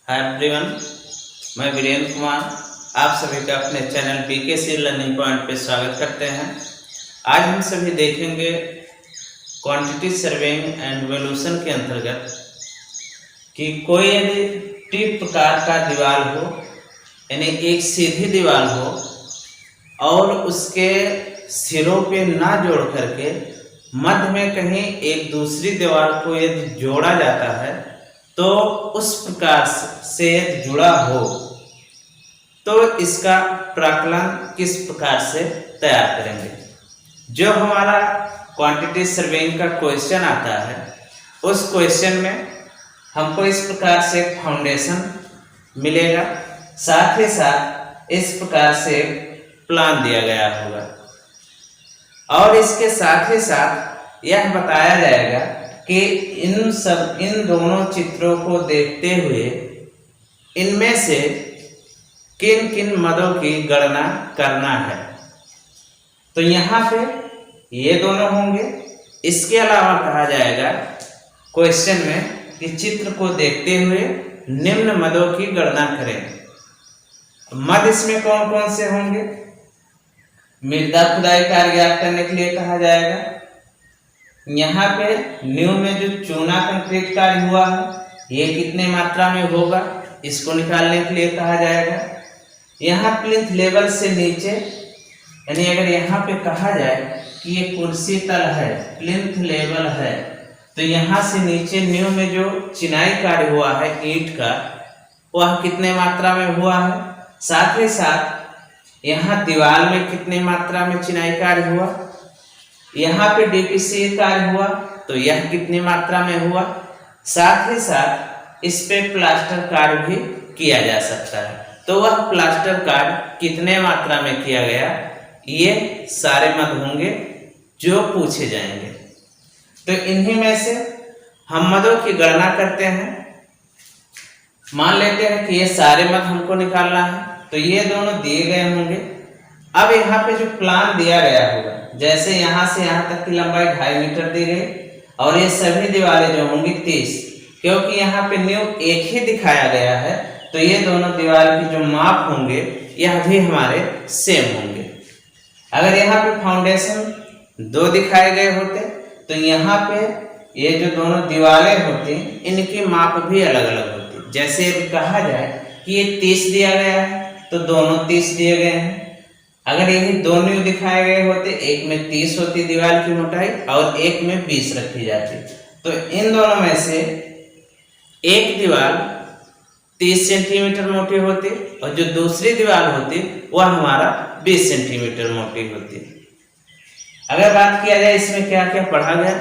Hi everyone, मैं वीरेंद्र कुमार आप सभी का अपने चैनल BKC लर्निंग पॉइंट पे स्वागत करते हैं। आज हम सभी देखेंगे क्वांटिटी सर्वेइंग एंड इवोल्यूशन के अंतर्गत कि कोई यदि टी प्रकार का दीवार हो, यानी एक सीधी दीवार हो और उसके सिरों पे ना जोड़ करके मध्य में कहीं एक दूसरी दीवार को यदि जोड़ा जाता है तो उस प्रकार से जुड़ा हो तो इसका प्राकलन किस प्रकार से तैयार करेंगे। जो हमारा क्वांटिटी सर्वेइंग का क्वेश्चन आता है उस क्वेश्चन में हमको इस प्रकार से फाउंडेशन मिलेगा, साथ ही साथ इस प्रकार से प्लान दिया गया होगा और इसके साथ ही साथ यह बताया जाएगा कि इन दोनों चित्रों को देखते हुए इनमें से किन किन मदों की गणना करना है। तो यहाँ पे ये दोनों होंगे। इसके अलावा कहा जाएगा क्वेश्चन में कि चित्र को देखते हुए निम्न मदों की गणना करें। मद इसमें कौन कौन से होंगे? मृदा खुदाई कार्य ज्ञात करने के लिए कहा जाएगा। यहाँ पे न्यू में जो चूना कंक्रीट कार्य हुआ है ये कितने मात्रा में होगा इसको निकालने के लिए कहा जाएगा। यहाँ प्लिंथ लेवल से नीचे, यानी अगर यहाँ पे कहा जाए कि ये कुर्सी तल है, प्लिंथ लेवल है, तो यहाँ से नीचे न्यू में जो चिनाई कार्य हुआ है ईंट का वह कितने मात्रा में हुआ है। साथ ही साथ यहाँ दीवार में कितने मात्रा में चिनाई कार्य हुआ, यहाँ पे DPC कार्य हुआ तो यह कितनी मात्रा में हुआ। साथ ही साथ इस पे प्लास्टर कार्य भी किया जा सकता है, तो वह प्लास्टर कार्य कितने मात्रा में किया गया, ये सारे मद होंगे जो पूछे जाएंगे। तो इन्हीं में से हम मदों की गणना करते हैं। मान लेते हैं कि ये सारे मद हमको निकालना है, तो ये दोनों दिए गए होंगे। अब यहाँ पे जो प्लान दिया गया होगा, जैसे यहाँ से यहाँ तक की लंबाई 2.5 मीटर दी गई और ये सभी दीवारें जो होंगी 30, क्योंकि यहाँ पे न्यू एक ही दिखाया गया है तो ये दोनों दीवार की जो माप होंगे यह भी हमारे सेम होंगे। अगर यहाँ पे फाउंडेशन 2 दिखाए गए होते तो यहाँ पे ये जो दोनों दीवारें होती इनकी माप भी अलग अलग होती। जैसे कहा जाए कि ये 30 दिया गया है तो दोनों 30 दिए गए हैं। अगर यही दोनों दिखाए गए होते, एक में 30 होती दीवार की मोटाई और एक में 20 रखी जाती, तो इन दोनों में से एक दीवार 30 सेंटीमीटर मोटी होती और जो दूसरी दीवार होती वह हमारा 20 सेंटीमीटर मोटी होती। अगर बात किया जाए इसमें क्या क्या पढ़ा गया,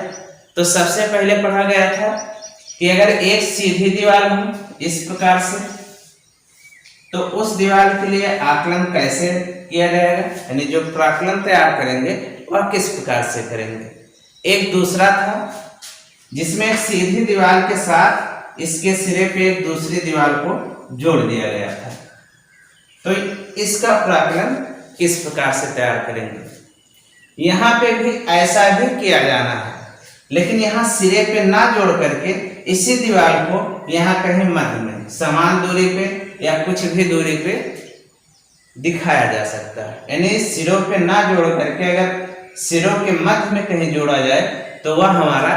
तो सबसे पहले पढ़ा गया था कि अगर एक सीधी दीवार हो इस प्रकार से तो उस दीवार के लिए आकलन कैसे किया जाएगा, यानी जो प्राकलन तैयार करेंगे वह किस प्रकार से करेंगे। एक दूसरा था जिसमें एक सीधी दीवार के साथ इसके सिरे पे एक दूसरी दीवार को जोड़ दिया गया था, तो इसका प्राकलन किस प्रकार से तैयार करेंगे। यहाँ पे भी ऐसा ही किया जाना है, लेकिन यहाँ सिरे पे ना जोड़ करके इसी दीवार को यहाँ कहीं मध्य में समान दूरी पे या कुछ भी दूरी पे दिखाया जा सकता है। यानी सिरों पे ना जोड़ करके अगर सिरों के मध्य में कहीं जोड़ा जाए तो वह हमारा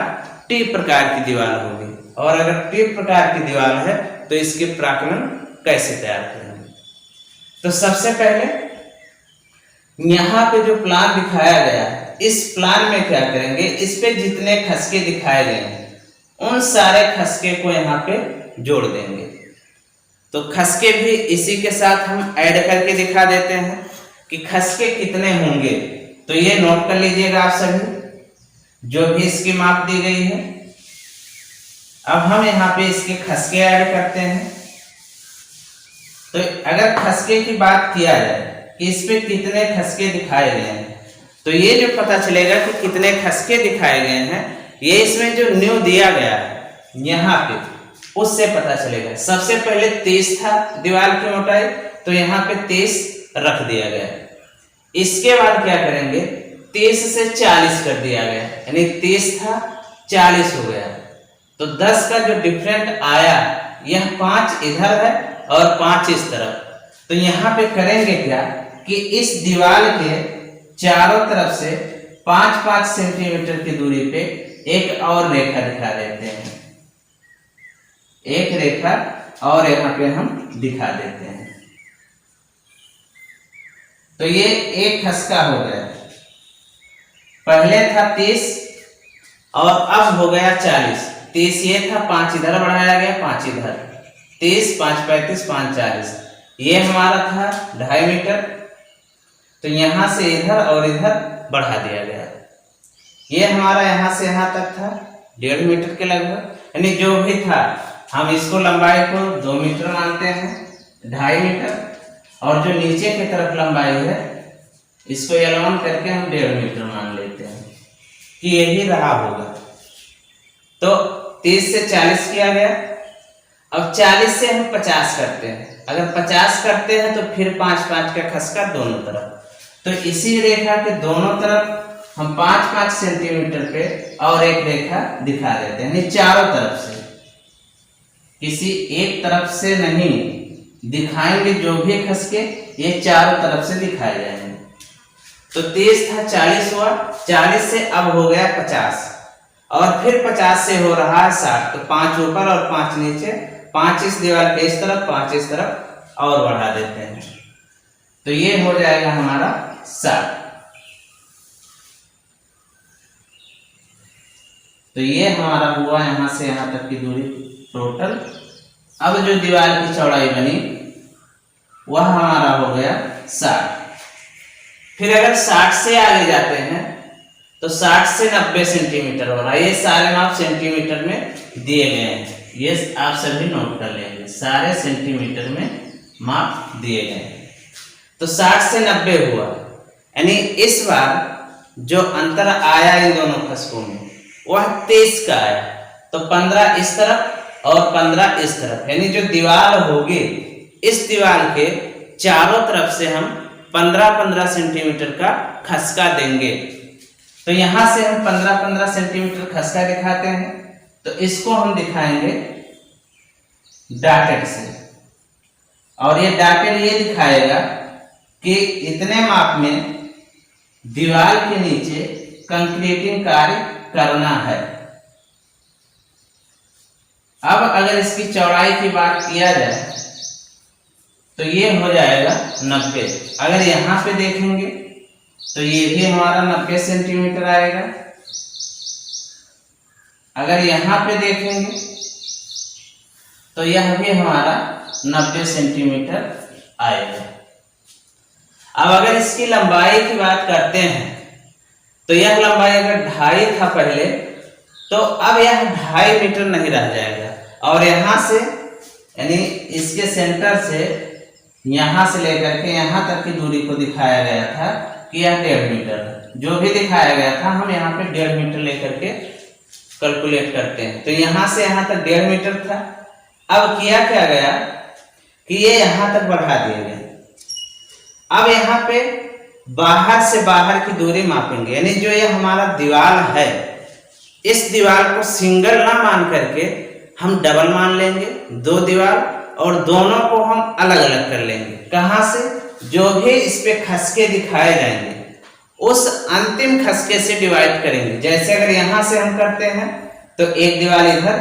टी प्रकार की दीवार होगी। और अगर टी प्रकार की दीवार है तो इसके प्राकलन कैसे तैयार करेंगे। तो सबसे पहले यहाँ पे जो प्लान दिखाया गया है इस प्लान में क्या करेंगे, इस पे जितने खसके दिखाए गए हैं उन सारे खसके को यहाँ पे जोड़ देंगे। तो खसके भी इसी के साथ हम ऐड करके दिखा देते हैं कि खसके कितने होंगे। तो ये नोट कर लीजिएगा आप सभी जो भी इसकी माप दी गई है। अब हम यहाँ पे इसके खसके ऐड करते हैं। तो अगर खसके की बात किया जाए कि इस पे कितने खसके दिखाए गए हैं, तो ये जो पता चलेगा कि कितने खसके दिखाए गए हैं, ये इसमें जो न्यू दिया गया है यहाँ पे उससे पता चलेगा। सबसे पहले 30 था दीवार की मोटाई, तो यहाँ पे 30 रख दिया गया। इसके बाद क्या करेंगे, 30 से 40 कर दिया गया, यानी 30 था 40 हो गया। तो 10 का जो डिफरेंट आया यह 5 इधर है और 5 इस तरफ। तो यहाँ पे करेंगे क्या कि इस दीवार के चारों तरफ से 5-5 सेंटीमीटर की दूरी पे एक और रेखा दिखा देते हैं। एक रेखा और यहाँ पे हम दिखा देते हैं। तो ये एक खसका हो गया। पहले था 30 और अब हो गया 40। 30 ये था, 5 इधर बढ़ाया गया, 5 इधर, 30, 5 35, 5 40। ये हमारा था 2.5 मीटर। तो यहां से इधर और इधर बढ़ा दिया गया। ये हमारा यहां से यहां तक था 1.5 मीटर के लगभग, यानी जो भी था हम इसको लंबाई को 2 मीटर मानते हैं, 2.5 मीटर। और जो नीचे की तरफ लंबाई है इसको L1 करके हम 1.5 मीटर मान लेते हैं कि यही रहा होगा। तो 30 से 40 किया गया। अब 40 से हम 50 करते हैं। अगर 50 करते हैं तो फिर 5-5 का खसका दोनों तरफ। तो इसी रेखा के दोनों तरफ हम 5-5 सेंटीमीटर पे और एक रेखा दिखा देते हैं, चारों तरफ से, किसी एक तरफ से नहीं दिखाएंगे। जो भी खसके ये चारों तरफ से दिखाए जाएंगे। तो 30 था, 40 हुआ, 40 से अब हो गया 50 और फिर 50 से हो रहा है 60। तो 5 ऊपर और 5 नीचे, 5 इस दीवार के इस तरफ, 5 इस तरफ और बढ़ा देते हैं। तो ये हो जाएगा हमारा 60। तो ये हमारा हुआ यहां से यहां तक की दूरी टोटल। अब जो दीवार की चौड़ाई बनी वह हमारा हो गया 60। फिर अगर 60 से आगे जाते हैं तो 60 से 90 सेंटीमीटर हो रहा है। ये सारे माप सेंटीमीटर में दिए गए हैं, ये आप सभी नोट कर लेंगे। सारे सेंटीमीटर में माप दिए गए हैं। तो 60 से 90 हुआ, यानी इस बार जो अंतर आया इन दोनों खसकों में वह 23 का आया। तो 15 इस तरफ और 15 इस तरफ, यानी जो दीवार होगी इस दीवार के चारों तरफ से हम 15-15 सेंटीमीटर का खसका देंगे। तो यहां से हम 15-15 सेंटीमीटर खसका दिखाते हैं। तो इसको हम दिखाएंगे डॉटेड से, और ये डॉटेड ये दिखाएगा कि इतने माप में दीवार के नीचे कंक्रीटिंग कार्य करना है। अब अगर इसकी चौड़ाई की बात किया जाए तो ये हो जाएगा 90। अगर यहां पे देखेंगे तो ये भी हमारा 90 सेंटीमीटर आएगा। अगर यहां पे देखेंगे तो यह भी हमारा 90 सेंटीमीटर आएगा। अब अगर इसकी लंबाई की बात करते हैं तो यह लंबाई अगर 2.5 था पहले, तो अब यह 2.5 मीटर नहीं रह जाएगा। और यहां से यानी इसके सेंटर से यहां से लेकर के यहां तक की दूरी को दिखाया गया था कि यह 1.5 मीटर। जो भी दिखाया गया था हम यहाँ पे 1.5 मीटर लेकर के कैलकुलेट करते हैं। तो यहां से यहां तक 1.5 मीटर था। अब किया क्या गया कि ये यहां तक बढ़ा दिया गया। अब यहाँ पे बाहर से बाहर की दूरी मापेंगे, यानी जो ये हमारा दीवार है इस दीवार को सिंगल ना मान करके हम डबल मान लेंगे, 2 दीवार, और दोनों को हम अलग अलग कर लेंगे। कहां से? जो भी इस पे खसके दिखाए जाएंगे उस अंतिम खसके से डिवाइड करेंगे। जैसे अगर यहां से हम करते हैं तो एक दीवार इधर,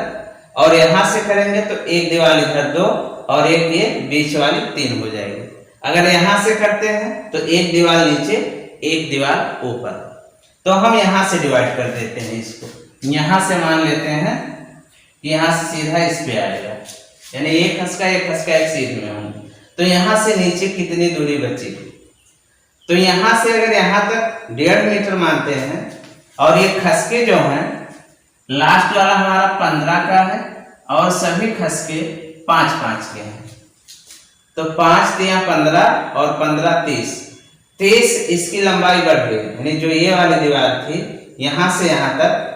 और यहां से करेंगे तो एक दीवार इधर 2 और एक ये बीच वाली 3 हो जाएगी। अगर यहां से करते हैं तो एक दीवार नीचे एक दीवार ऊपर। तो हम यहां से डिवाइड कर देते हैं इसको। यहां से मान लेते हैं कि यहां से सीधा इस पे आएगा, यानी एक खसका एक सीध में होंगे। तो यहां से नीचे कितनी दूरी बची? तो यहां से अगर यहां तक 1.5 मीटर मानते हैं, और ये खसके जो हैं लास्ट वाला हमारा 15 का है और सभी खसके 5-5 के हैं। तो 5 × 15 और 15 30 इसकी लंबाई बढ़ गई, यानी जो ये वाली दीवार थी यहां से यहां तक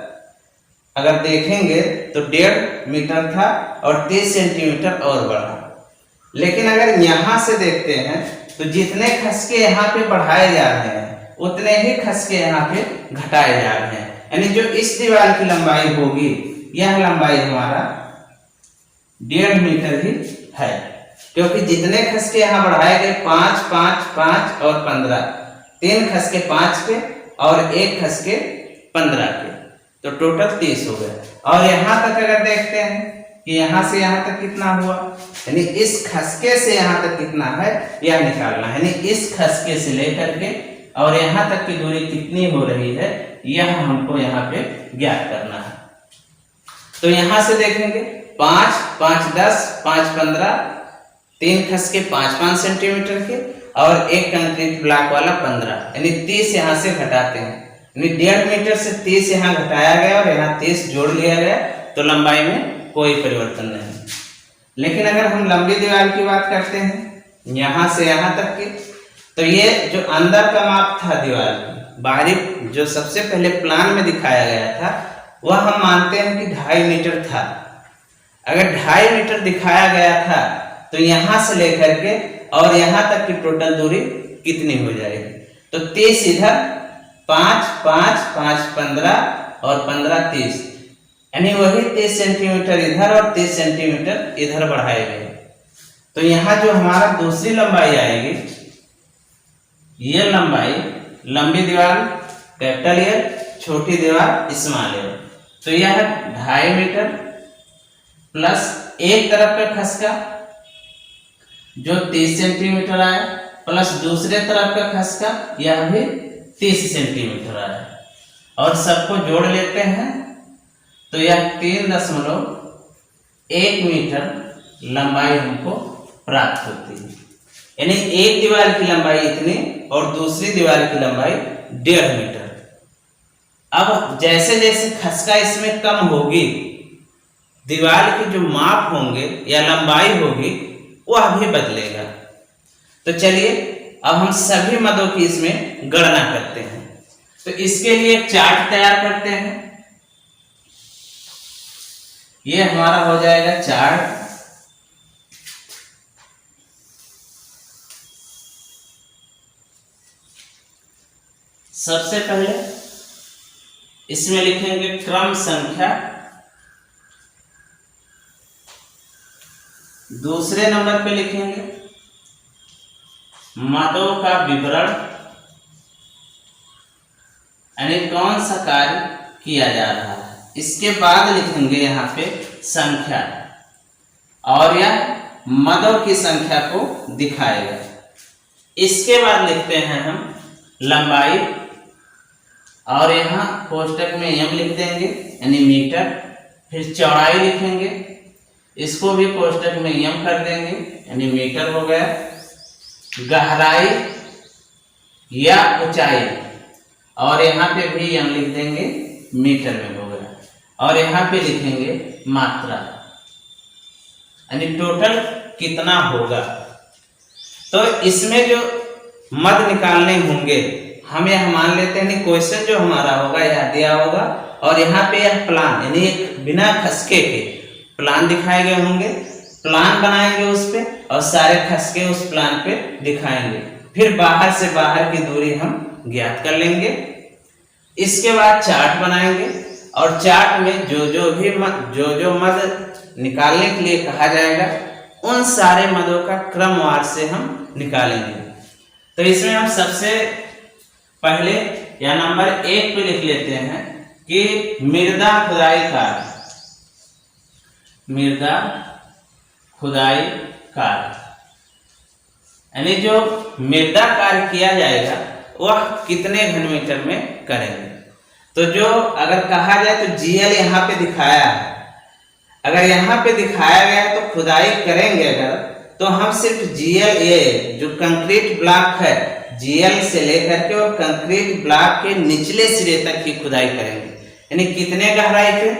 अगर देखेंगे तो 1.5 मीटर था और 30 सेंटीमीटर और बढ़ा। लेकिन अगर यहां से देखते हैं तो जितने खसके यहाँ पे बढ़ाए जा रहे हैं उतने ही खसके यहाँ पे घटाए जा रहे हैं, यानी जो इस दीवार की लंबाई होगी यह लंबाई हमारा 1.5 मीटर ही है, क्योंकि जितने खसके यहाँ बढ़ाए गए 5, 5, 5 और 15, 3 खसके 5 के और 1 खसके 15 के, तो टोटल 30 हो गए। और यहाँ तक अगर देखते हैं कि यहाँ से यहाँ तक कितना हुआ, यानी इस खसके से यहाँ तक कितना है यह निकालना है, यानी इस खसके से लेकर के और यहाँ तक की दूरी कितनी हो रही है यह हमको यहाँ पे ज्ञात करना है। तो यहाँ से देखेंगे 5, 5, 10, 5, 15, 3 खसके 5, 5 सेंटीमीटर के और 1 कंक्रीट ब्लॉक वाला 15, यानी 30 यहाँ से घटाते हैं, यानी 1.5 मीटर से 30 यहाँ घटाया गया और यहाँ 30 जोड़ लिया गया, तो लंबाई में कोई परिवर्तन नहीं। लेकिन अगर हम लंबी दीवार की बात करते हैं यहाँ से यहाँ तक की, तो ये जो अंदर का माप था दीवार की, बाहरी जो सबसे पहले प्लान में दिखाया गया था वह हम मानते हैं कि 2.5 मीटर था। अगर 2.5 मीटर दिखाया गया था तो यहाँ से लेकर के और यहाँ तक की टोटल दूरी कितनी हो जाएगी, तो 30 इधर, 5, 5, 5, 15 और 15, 30, यानी वही 30 सेंटीमीटर इधर और 30 सेंटीमीटर इधर बढ़ाए गए। तो यहाँ जो हमारा दूसरी लंबाई आएगी, ये लंबाई लंबी दीवार कैपिटल एल, छोटी दीवार स्मॉल एल, तो यह 2.5 मीटर प्लस एक तरफ का खसका जो 30 सेंटीमीटर आया प्लस दूसरे तरफ का खसका यह भी 30 सेंटीमीटर आया, और सबको जोड़ लेते हैं तो यह 3.1 मीटर लंबाई हमको प्राप्त होती है। यानी एक दीवार की लंबाई इतनी और दूसरी दीवार की लंबाई 1.5 मीटर। अब जैसे जैसे खसका इसमें कम होगी, दीवार के जो माप होंगे या लंबाई होगी वह भी बदलेगा। तो चलिए अब हम सभी मदों की इसमें गणना करते हैं। तो इसके लिए एक चार्ट तैयार करते हैं। ये हमारा हो जाएगा चार्ट। सबसे पहले इसमें लिखेंगे क्रम संख्या, दूसरे नंबर पे लिखेंगे मदों का विवरण, यानी कौन सा कार्य किया जा रहा है। इसके बाद लिखेंगे यहाँ पे संख्या, और यह मदों की संख्या को दिखाएगा। इसके बाद लिखते हैं हम लंबाई, और यहाँ कोष्टक में एम लिख देंगे यानी मीटर। फिर चौड़ाई लिखेंगे, इसको भी कोष्टक में एम कर देंगे यानी मीटर हो गया। गहराई या ऊंचाई, और यहाँ पे भी एम लिख देंगे, मीटर में हो गया। और यहाँ पे लिखेंगे मात्रा, यानी टोटल कितना होगा। तो इसमें जो मद निकालने होंगे हम यह मान लेते हैं क्वेश्चन जो हमारा होगा यह दिया होगा, और यहाँ पे यह प्लान यानी एक बिना खसके के प्लान दिखाए गए होंगे, प्लान बनाएंगे उस पे और सारे खसके उस प्लान पे दिखाएंगे। फिर बाहर से बाहर की दूरी हम ज्ञात कर लेंगे। इसके बाद चार्ट बनाएंगे, और चार्ट में जो मद निकालने के लिए कहा जाएगा उन सारे मदों का क्रमवार से हम निकालेंगे। तो इसमें हम सबसे पहले या नंबर 1 पे लिख लेते हैं कि मृदा खुदाई कार्य, मृदा खुदाई कार्य, यानी जो मृदा कार्य किया जाएगा वह कितने घन मीटर में करेंगे। तो जो अगर कहा जाए तो जीएल यहाँ पे दिखाया है, अगर यहाँ पे दिखाया गया है तो खुदाई करेंगे अगर, तो हम सिर्फ जीएल ये जो कंक्रीट ब्लॉक है जीएल से लेकर के और कंक्रीट ब्लॉक के निचले सिरे तक की खुदाई करेंगे। यानी कितने गहराई पे,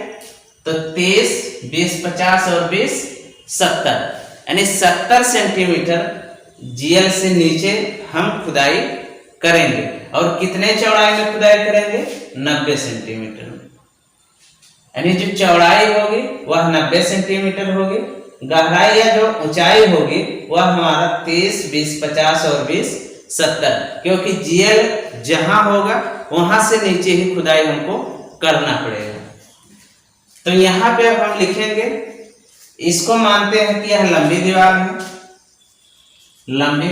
तो 30, 20, 50 और 20, 70, यानी 70 सेंटीमीटर जीएल से नीचे हम खुदाई करेंगे। और कितने चौड़ाई में खुदाई करेंगे, 90 सेंटीमीटर में, यानी जो चौड़ाई होगी वह 90 सेंटीमीटर होगी। गहराई या जो ऊंचाई होगी वह हमारा 30, 20, 50 और 20, 70, क्योंकि जीएल जहां होगा वहां से नीचे ही खुदाई हमको करना पड़ेगा। तो यहाँ पे हम लिखेंगे इसको मानते हैं कि यह लंबी दीवार है, लंबी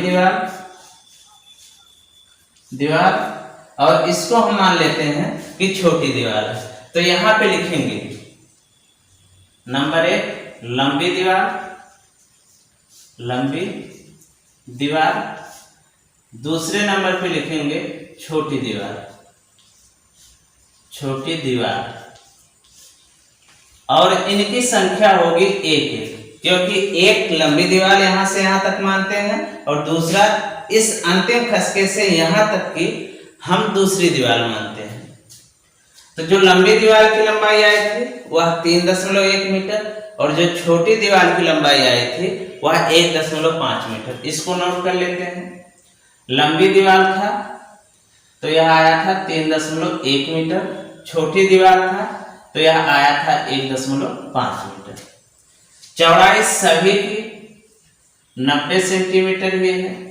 दीवार, और इसको हम मान लेते हैं कि छोटी दीवार है। तो यहां पे लिखेंगे नंबर 1 लंबी दीवार, दूसरे नंबर पे लिखेंगे छोटी दीवार, और इनकी संख्या होगी 1-1, क्योंकि एक लंबी दीवार यहां से यहां तक मानते हैं और दूसरा इस अंतिम खसके से यहां तक की हम दूसरी दीवार मानते हैं। तो जो लंबी दीवार की लंबाई आई थी वह 3.1 मीटर और जो छोटी दीवार की लंबाई आई थी वह 1.5 मीटर। इसको नोट कर लेते हैं। लंबी दीवार था तो यह आया था 3.1 मीटर, छोटी दीवार था तो यह आया था 1.5 मीटर। चौड़ाई सभी की 90 सेंटीमीटर ही है।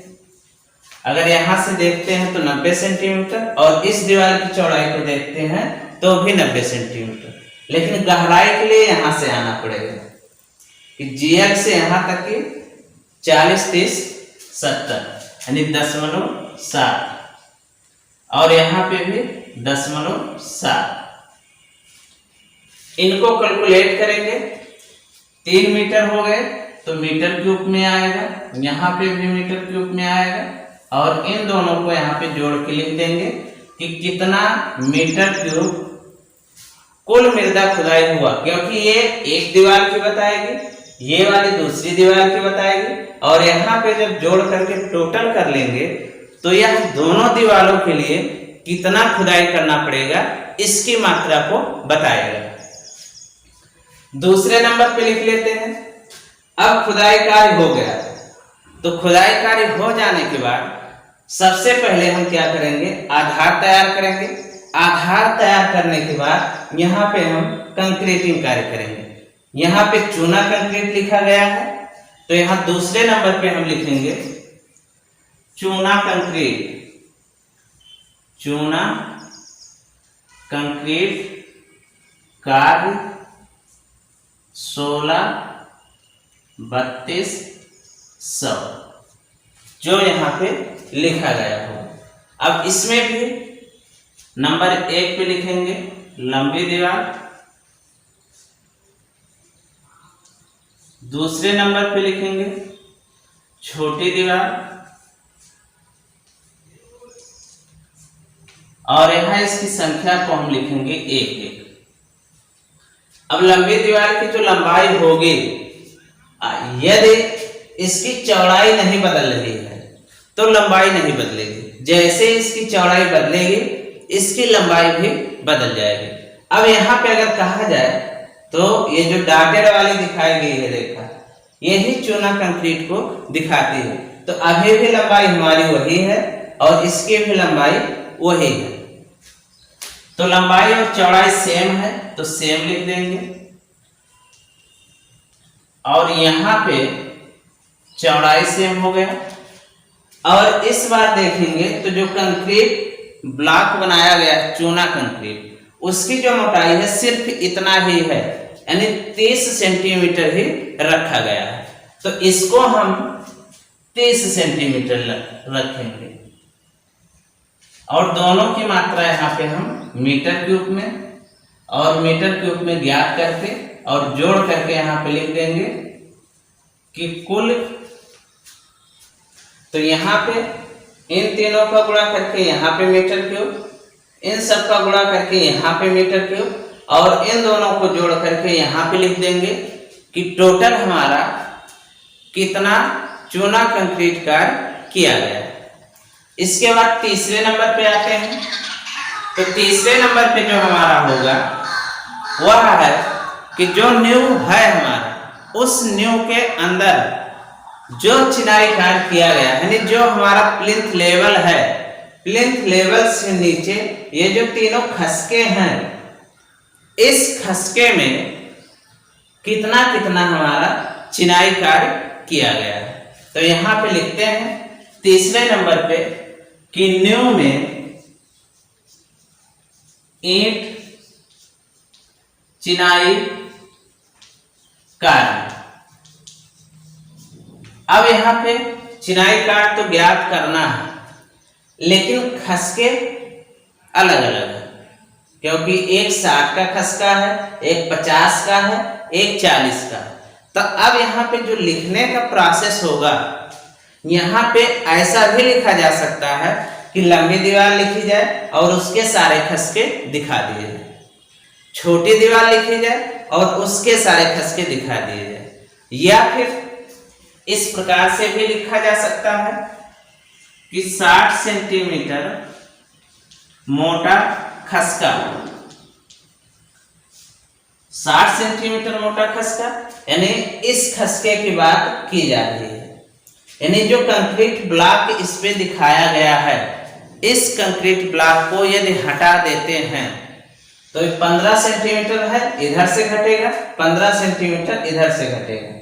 अगर यहां से देखते हैं तो 90 सेंटीमीटर और इस दीवार की चौड़ाई को देखते हैं तो भी 90 सेंटीमीटर, लेकिन गहराई के लिए यहां से आना पड़ेगा कि GL से यहां तक की 40, 30, 70 यानी 0.7 और यहां पे भी 0.7। इनको कैलकुलेट करेंगे, 3 मीटर हो गए तो मीटर क्यूब में आएगा, यहाँ पे भी मीटर क्यूब में आएगा और इन दोनों को यहाँ पे जोड़ के लिख देंगे कि कितना मीटर क्यूब कुल मृदा खुदाई हुआ, क्योंकि ये एक दीवार की बताएगी, ये वाली दूसरी दीवार की बताएगी और यहाँ पे जब जोड़ करके टोटल कर लेंगे तो यह दोनों दीवारों के लिए कितना खुदाई करना पड़ेगा इसकी मात्रा को बताएगा। दूसरे नंबर पे लिख लेते हैं। अब खुदाई कार्य हो गया, तो खुदाई कार्य हो जाने के बाद सबसे पहले हम क्या करेंगे, आधार तैयार करेंगे। आधार तैयार करने के बाद यहाँ पे हम कंक्रीटिंग कार्य करेंगे। यहाँ पे चूना कंक्रीट लिखा गया है तो यहाँ दूसरे नंबर पे हम लिखेंगे चूना कंक्रीट कार्य 16-3200 जो यहाँ पे लिखा गया हो। अब इसमें भी नंबर 1 पे लिखेंगे लंबी दीवार, दूसरे नंबर पे लिखेंगे छोटी दीवार और यहाँ इसकी संख्या को हम लिखेंगे 1-1। अब लंबी दीवार की जो लंबाई होगी, यदि इसकी चौड़ाई नहीं बदल रही है तो लंबाई नहीं बदलेगी। जैसे इसकी चौड़ाई बदलेगी इसकी लंबाई भी बदल जाएगी। अब यहाँ पे अगर कहा जाए तो ये जो डॉटेड वाली दिखाई गई है रेखा, यही चूना कंक्रीट को दिखाती है। तो अभी भी लंबाई हमारी वही है और इसकी भी लंबाई वही है। तो लंबाई और चौड़ाई सेम है तो सेम लिख देंगे और यहाँ पे चौड़ाई सेम हो गया। और इस बार देखेंगे तो जो कंक्रीट ब्लॉक बनाया गया है चूना कंक्रीट, उसकी जो मोटाई है सिर्फ इतना ही है, यानी 30 सेंटीमीटर ही रखा गया है। तो इसको हम 30 सेंटीमीटर रखेंगे और दोनों की मात्रा यहाँ पे हम मीटर क्यूब में और मीटर क्यूब में ज्ञात करके और जोड़ करके यहाँ पे लिख देंगे कि कुल, तो यहाँ पे इन तीनों का गुणा करके यहाँ पे मीटर क्यूब, इन सब का गुणा करके यहाँ पे मीटर क्यूब और इन दोनों को जोड़ करके यहाँ पे लिख देंगे कि टोटल हमारा कितना चूना कंक्रीट कार्य किया गया है। इसके बाद तीसरे नंबर पे आते हैं। तो तीसरे नंबर पे जो हमारा होगा वह है कि जो नींव है हमारा, उस नींव के अंदर जो चिनाई कार्य किया गया, यानी जो हमारा प्लिंथ लेवल है, प्लिंथ लेवल से नीचे ये जो तीनों खसके हैं, इस खसके में कितना कितना हमारा चिनाई कार्य किया गया है। तो यहां पे लिखते हैं तीसरे नंबर पे कि नींव में ईंट चिनाई कार्य अब यहाँ पे चिनाई काट तो ज्ञात करना है, लेकिन खसके अलग अलग है, क्योंकि एक 60 का खसका है, एक 50 का है, एक 40 का है। तो अब यहाँ पे जो लिखने का प्रोसेस होगा, यहाँ पे ऐसा भी लिखा जा सकता है कि लंबी दीवार लिखी जाए और उसके सारे खसके दिखा दिए जाए, छोटी दीवार लिखी जाए और उसके सारे खसके दिखा दिए जाए, या फिर इस प्रकार से भी लिखा जा सकता है कि 60 सेंटीमीटर मोटा खसका, 60 सेंटीमीटर मोटा खसका, यानी इस खसके की बात की जा रही है। यानी जो कंक्रीट ब्लॉक इस पे दिखाया गया है, इस कंक्रीट ब्लॉक को यदि हटा देते हैं तो 15 सेंटीमीटर है, इधर से घटेगा, 15 सेंटीमीटर इधर से घटेगा,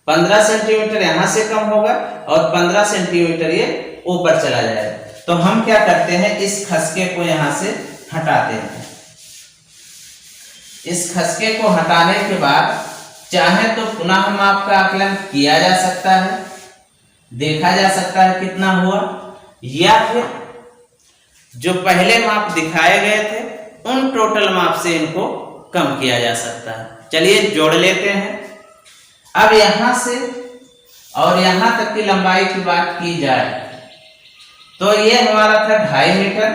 15 सेंटीमीटर यहां से कम होगा और 15 सेंटीमीटर ये ऊपर चला जाएगा। तो हम क्या करते हैं, इस खसके को यहां से हटाते हैं। इस खसके को हटाने के बाद चाहे तो पुनः माप का आकलन किया जा सकता है, देखा जा सकता है कितना हुआ, या फिर जो पहले माप दिखाए गए थे उन टोटल माप से इनको कम किया जा सकता है। चलिए जोड़ लेते हैं। अब यहां से और यहां तक की लंबाई की बात की जाए तो ये हमारा था 2.5 मीटर,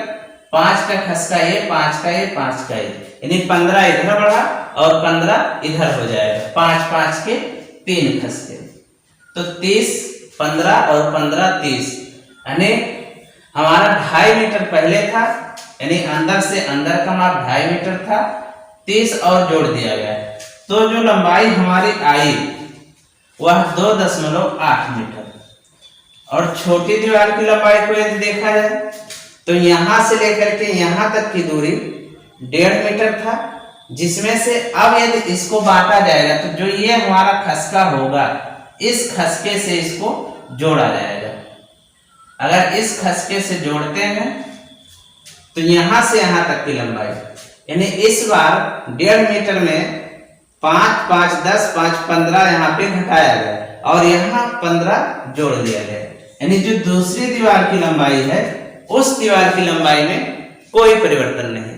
5 का खसका ये, 5 का ये, 5 का ये, यानी 15 इधर बढ़ा और 15 इधर हो जाएगा, 5 5 के 3 खसके, तो 30, 15 और 15 30, यानी हमारा 2.5 मीटर पहले था, यानी अंदर से अंदर का माप 2.5 मीटर था, 30 और जोड़ दिया गया, तो जो लंबाई हमारी आई वह 2.8 मीटर। और छोटी दीवार की लंबाई को यदि देखा जाए तो यहां से लेकर के यहां तक की दूरी 1.5 मीटर था, जिसमें से अब यदि इसको बांटा जाएगा तो जो ये हमारा खसका होगा, इस खसके से इसको जोड़ा जाएगा। अगर इस खसके से जोड़ते हैं तो यहां से यहां तक की लंबाई, यानी इस बार 1.5 मीटर में 5 5 10 5 15 यहाँ पे घटाया गया और यहाँ 15 जोड़ दिया गया, यानी जो दूसरी दीवार की लंबाई है उस दीवार की लंबाई में कोई परिवर्तन नहीं।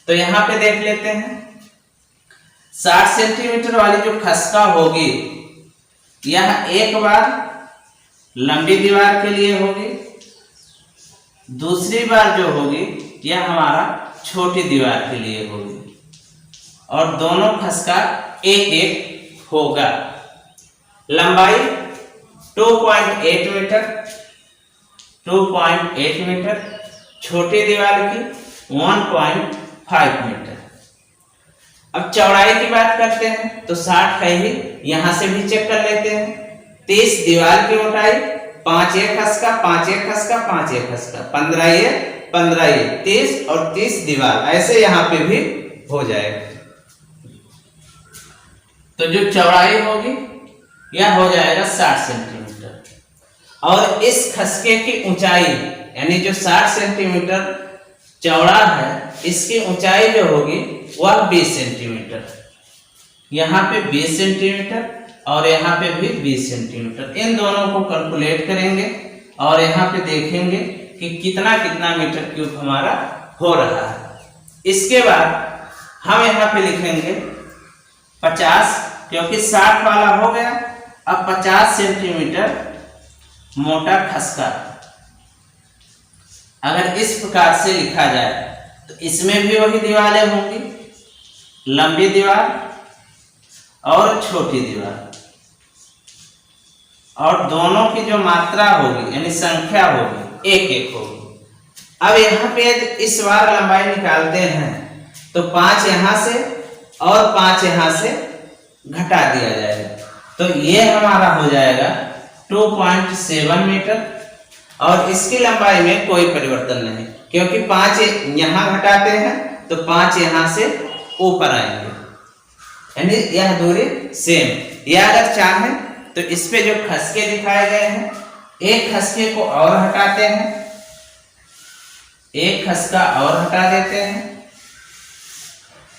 तो यहाँ पे देख लेते हैं, 60 सेंटीमीटर वाली जो खसका होगी यह एक बार लंबी दीवार के लिए होगी, दूसरी बार जो होगी यह हमारा छोटी दीवार के लिए होगी, और दोनों खसका एक एक होगा। लंबाई 2.8 मीटर, 2.8 मीटर, छोटी दीवार की 1.5 मीटर। अब चौड़ाई की बात करते हैं तो 60 है ही, यहां से भी चेक कर लेते हैं। 30 दीवार की मोटाई, 5 एक खसका, 5 एक खसका, 5 एक खसका, 15 ये 15 ये, 30 और 30 दीवार, ऐसे यहां पे भी हो जाएगा। तो जो चौड़ाई होगी यह हो जाएगा 60 सेंटीमीटर, और इस खसके की ऊंचाई यानी जो 60 सेंटीमीटर चौड़ा है, इसकी ऊंचाई जो होगी वह 20 सेंटीमीटर, यहाँ पे 20 सेंटीमीटर और यहाँ पे भी 20 सेंटीमीटर। इन दोनों को कैलकुलेट करेंगे और यहाँ पे देखेंगे कि कितना कितना मीटर क्यूब हमारा हो रहा है। इसके बाद हम यहाँ पे लिखेंगे 50, क्योंकि 60 वाला हो गया, अब 50 सेंटीमीटर मोटा खसका। अगर इस प्रकार से लिखा जाए तो इसमें भी वही दीवारें होंगी, लंबी दीवार और छोटी दीवार, और दोनों की जो मात्रा होगी यानी संख्या होगी एक एक होगी। अब यहाँ पे इस बार लंबाई निकालते हैं तो 5 यहां से और 5 यहां से घटा दिया जाएगा, तो ये हमारा हो जाएगा 2.7 मीटर, और इसकी लंबाई में कोई परिवर्तन नहीं, क्योंकि 5 यहां घटाते हैं तो 5 यहां से ऊपर आएंगे, यानी यह दूरी सेम। या अगर चाहें तो इस पे जो खसके दिखाए गए हैं, एक खसके को और हटाते हैं, एक खसका और हटा देते हैं।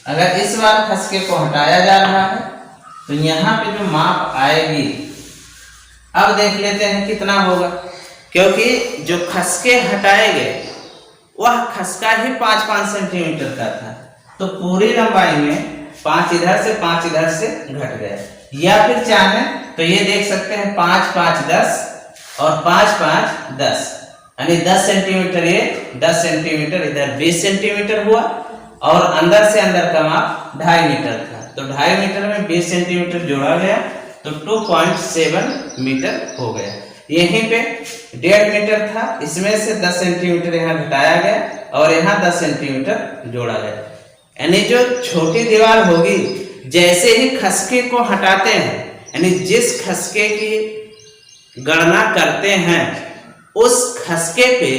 अगर इस बार खसके को हटाया जा रहा है तो यहाँ पे जो माप आएगी अब देख लेते हैं कितना होगा, क्योंकि जो खसके हटाए गए वह खसका ही 5-5 सेंटीमीटर का था, तो पूरी लंबाई में 5 इधर से 5 इधर से घट गया। या फिर चाहे तो ये देख सकते हैं 5 5 10 और 5 5 10, यानी 10 सेंटीमीटर ये 10 सेंटीमीटर इधर 20 सेंटीमीटर हुआ, और अंदर से अंदर का माप 2.5 मीटर था, तो 2.5 मीटर में 20 सेंटीमीटर जोड़ा गया तो 2.7 मीटर हो गया। यहीं पे 1.5 मीटर था, इसमें से 10 सेंटीमीटर यहाँ घटाया गया और यहाँ 10 सेंटीमीटर जोड़ा गया। यानी जो छोटी दीवार होगी, जैसे ही खसके को हटाते हैं, यानी जिस खसके की गणना करते हैं उस खसके पे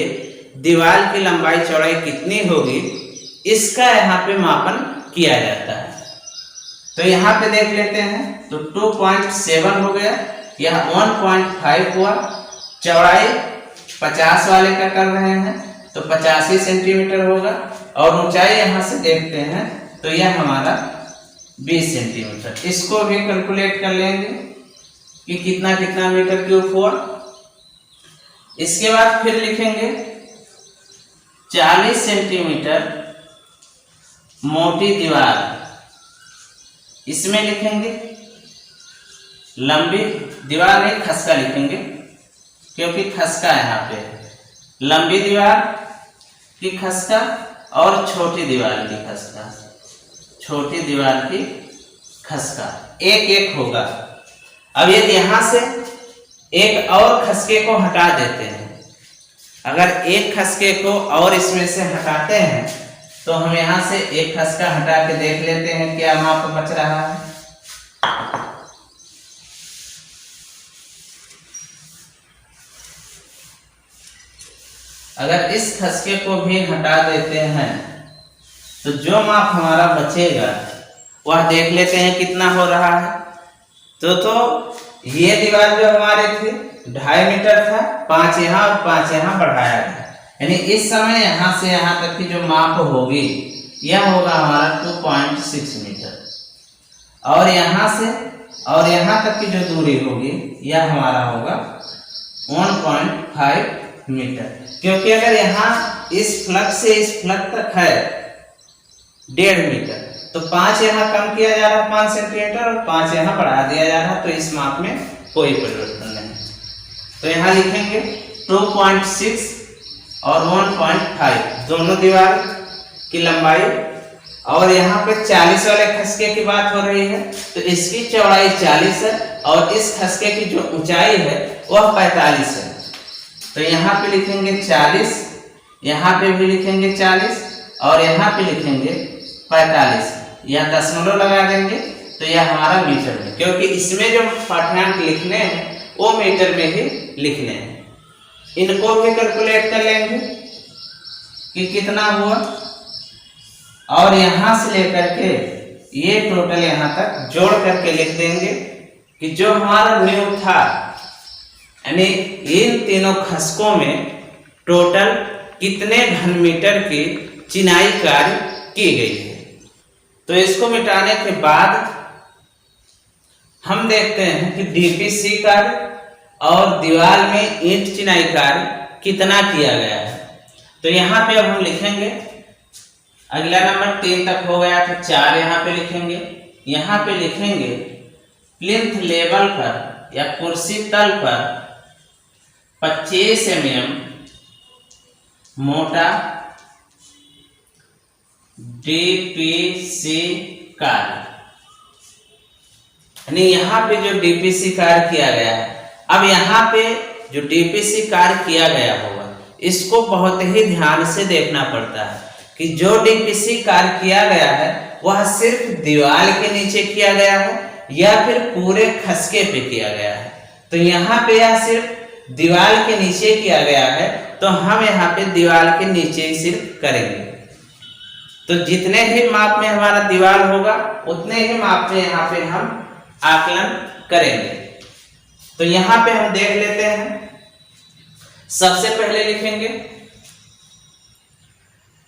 दीवार की लंबाई चौड़ाई कितनी होगी, इसका यहाँ पे मापन किया जाता है। तो यहाँ पे देख लेते हैं, तो 2.7 हो गया, यह 1.5 हुआ। चौड़ाई 50 वाले का कर रहे हैं तो 85 सेंटीमीटर होगा, और ऊंचाई यहाँ से देखते हैं तो यह हमारा 20 सेंटीमीटर। इसको भी कैलकुलेट कर लेंगे कि कितना कितना मीटर क्यूब हुआ। इसके बाद फिर लिखेंगे 40 सेंटीमीटर मोटी दीवार, इसमें लिखेंगे लंबी दीवार नहीं खसका लिखेंगे, क्योंकि खसका यहाँ पे लंबी दीवार की खसका और छोटी दीवार की खसका, छोटी दीवार की खसका एक एक होगा। अब यदि यहाँ से एक और खसके को हटा देते हैं, अगर एक खसके को और इसमें से हटाते हैं तो हम यहाँ से एक खसका हटा के देख लेते हैं क्या माप बच रहा है। अगर इस खसके को भी हटा देते हैं तो जो माप हमारा बचेगा वह देख लेते हैं कितना हो रहा है। तो ये दीवार जो हमारे थी 2.5 मीटर था, 5 यहाँ और 5 यहाँ बढ़ाया गया, यानी इस समय यहाँ से यहाँ तक की जो माप होगी यह होगा हमारा 2.6 मीटर, और यहाँ से और यहाँ तक की जो दूरी होगी यह हमारा होगा 1.5 मीटर। क्योंकि अगर यहाँ इस फ्लग से इस फ्लग तक है 1.5 मीटर, तो 5 यहाँ कम किया जा रहा है 5 सेंटीमीटर और 5 यहाँ बढ़ा दिया जा रहा है, तो इस माप में कोई परिवर्तन नहीं। तो यहाँ लिखेंगे 2.6 और 1.5 दोनों दीवार की लंबाई, और यहाँ पे 40 वाले खसके की बात हो रही है तो इसकी चौड़ाई 40 है और इस खसके की जो ऊंचाई है वह 45 है। तो यहाँ पे लिखेंगे 40, यहाँ पे भी लिखेंगे 40 और यहाँ पे लिखेंगे 45, यह दशमलव लगा देंगे तो यह हमारा मीटर में, क्योंकि इसमें जो पाठ्यांक लिखने हैं वो मीटर में ही लिखने हैं। इनको भी कैलकुलेट कर लेंगे कि कितना हुआ, और यहाँ से लेकर के ये टोटल यहाँ तक जोड़ करके लिख देंगे कि जो हमारा न्यू था, यानी इन तीनों खसकों में टोटल कितने घन मीटर की चिनाई कार्य की गई है। तो इसको मिटाने के बाद हम देखते हैं कि डीपीसी कार्य और दीवार में ईंट चिनाई कार्य कितना किया गया है। तो यहाँ पे अब हम लिखेंगे, अगला नंबर 3 तक हो गया था, 4 यहाँ पे लिखेंगे। यहाँ पे लिखेंगे प्लिंथ लेवल पर या कुर्सी तल पर 25 mm मोटा डीपीसी कार्य, यानी यहाँ पे जो डीपीसी कार्य किया गया है। अब यहाँ पे जो डीपीसी कार्य किया गया होगा इसको बहुत ही ध्यान से देखना पड़ता है कि जो डीपीसी कार्य किया गया है वह सिर्फ दीवार के नीचे किया गया है या फिर पूरे खसके पे किया गया है। तो यहाँ पे यह सिर्फ दीवार के नीचे किया गया है, तो हम यहाँ पे दीवार के नीचे ही सिर्फ करेंगे। तो जितने ही माप में हमारा दीवार होगा उतने ही माप में यहाँ पे हम आकलन करेंगे। तो यहाँ पे हम देख लेते हैं, सबसे पहले लिखेंगे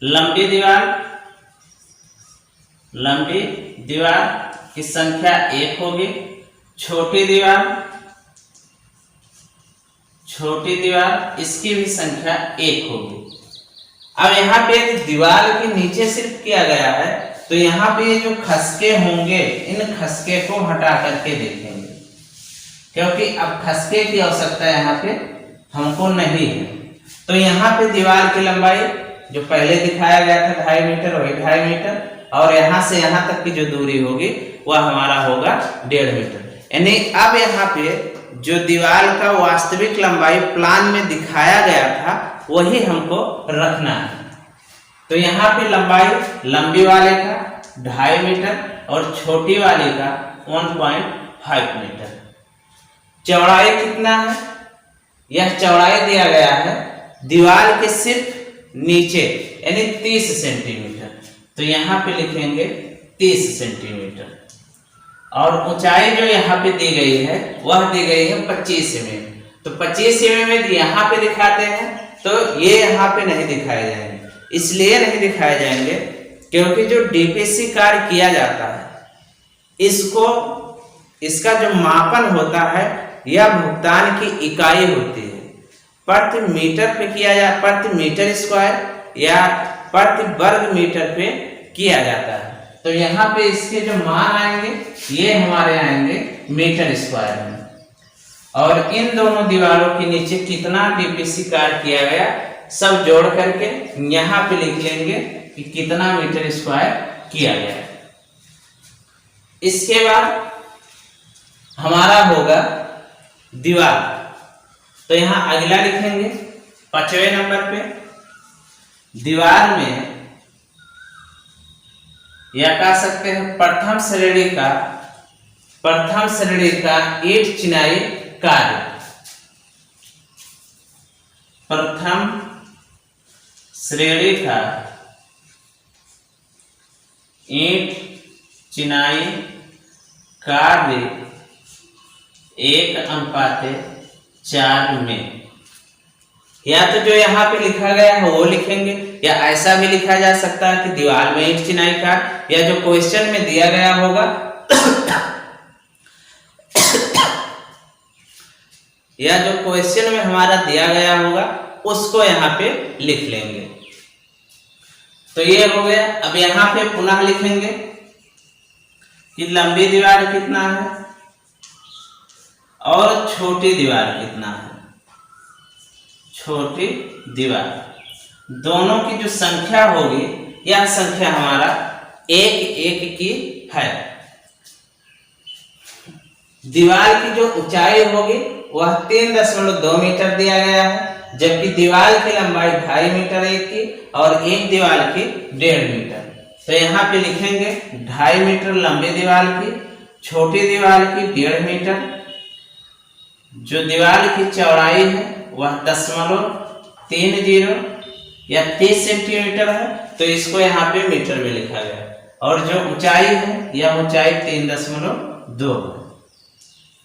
लंबी दीवार की संख्या 1 होगी, छोटी दीवार छोटी दीवार इसकी भी संख्या 1 होगी। अब यहाँ पे दीवार के नीचे सिर्फ किया गया है, तो यहाँ पे ये जो खसके होंगे इन खसके को हटा करके देखेंगे, क्योंकि अब खसके की आवश्यकता यहाँ पे हमको नहीं है। तो यहाँ पे दीवार की लंबाई जो पहले दिखाया गया था 2.5 मीटर, वही 2.5 मीटर, और यहाँ से यहाँ तक की जो दूरी होगी वह हमारा होगा 1.5 मीटर। यानी अब यहाँ पे जो दीवार का वास्तविक लंबाई प्लान में दिखाया गया था वही हमको रखना है। तो यहाँ पे लंबाई लंबी वाले का 2.5 मीटर और छोटी वाले का 1.5 मीटर। चौड़ाई कितना है? यह चौड़ाई दिया गया है दीवार के सिर्फ नीचे यानी 30 सेंटीमीटर। तो यहाँ पे लिखेंगे 30 सेंटीमीटर। और ऊंचाई जो यहाँ पे दी गई है वह दी गई है 25 mm। तो 25 mm यहाँ पे दिखाते हैं, तो ये यहाँ पे नहीं दिखाए जाएंगे। इसलिए नहीं दिखाए जाएंगे क्योंकि जो डीपीसी कार्य किया जाता है इसका जो मापन होता है यह भुगतान की इकाई होती है, प्रति मीटर पे प्रति मीटर स्क्वायर या प्रति वर्ग मीटर पे किया जाता है। तो यहाँ पे इसके जो मान आएंगे ये हमारे आएंगे मीटर स्क्वायर में। और इन दोनों दीवारों के नीचे कितना डीपीसी कार्य किया गया सब जोड़ करके यहाँ पे लिख लेंगे कि कितना मीटर स्क्वायर किया गया। इसके बाद हमारा होगा दीवार। तो यहाँ अगला लिखेंगे 5वें नंबर पे दीवार में, या कह सकते हैं प्रथम श्रेणी का ईंट चिनाई कार्य। प्रथम श्रेणी का ईंट चिनाई कार्य 1:4 में। या तो जो यहाँ पे लिखा गया है वो लिखेंगे, या ऐसा भी लिखा जा सकता है कि दीवार में ईंट चिनाई कार्य, या जो क्वेश्चन में दिया गया होगा या जो क्वेश्चन में हमारा दिया गया होगा उसको यहाँ पे लिख लेंगे। तो ये हो गया। अब यहाँ पे पुनः लिखेंगे कि लंबी दीवार कितना है और छोटी दीवार कितना है। छोटी दीवार दोनों की जो संख्या होगी यह संख्या हमारा 1:1 की है। दीवार की जो ऊंचाई होगी वह 3.2 मीटर दिया गया है, जबकि दीवार की लंबाई 2.5 मीटर एक की और एक दीवार की 1.5 मीटर। तो यहाँ पे लिखेंगे 2.5 मीटर लंबी दीवार की, छोटी दीवार की 1.5 मीटर। जो दीवार की चौड़ाई है वह 0.30 या 30 सेंटीमीटर है, तो इसको यहाँ पे मीटर में लिखा गया। और जो ऊंचाई है यह ऊंचाई 3.2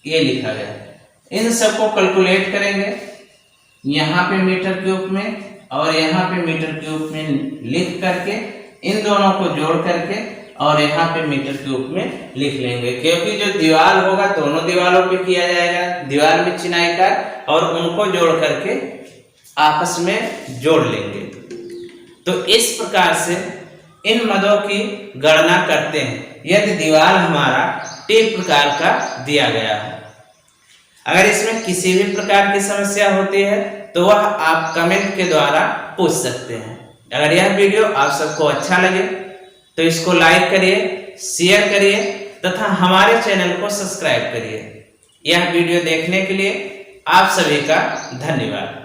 ये लिखा गया। इन सबको कैलकुलेट करेंगे यहाँ पे मीटर क्यूब में और यहाँ पे मीटर क्यूब में लिख करके इन दोनों को जोड़ करके और यहाँ पे मीटर क्यूब में लिख लेंगे, क्योंकि जो दीवार होगा दोनों दीवारों पे किया जाएगा दीवार में चिनाई का, और उनको जोड़ करके आपस में जोड़ लेंगे। तो इस प्रकार से इन मदों की गणना करते हैं यदि दीवार हमारा T प्रकार का दिया गया है। अगर इसमें किसी भी प्रकार की समस्या होती है तो वह आप कमेंट के द्वारा पूछ सकते हैं। अगर यह वीडियो आप सबको अच्छा लगे तो इसको लाइक करिए, शेयर करिए तथा हमारे चैनल को सब्सक्राइब करिए। यह वीडियो देखने के लिए आप सभी का धन्यवाद।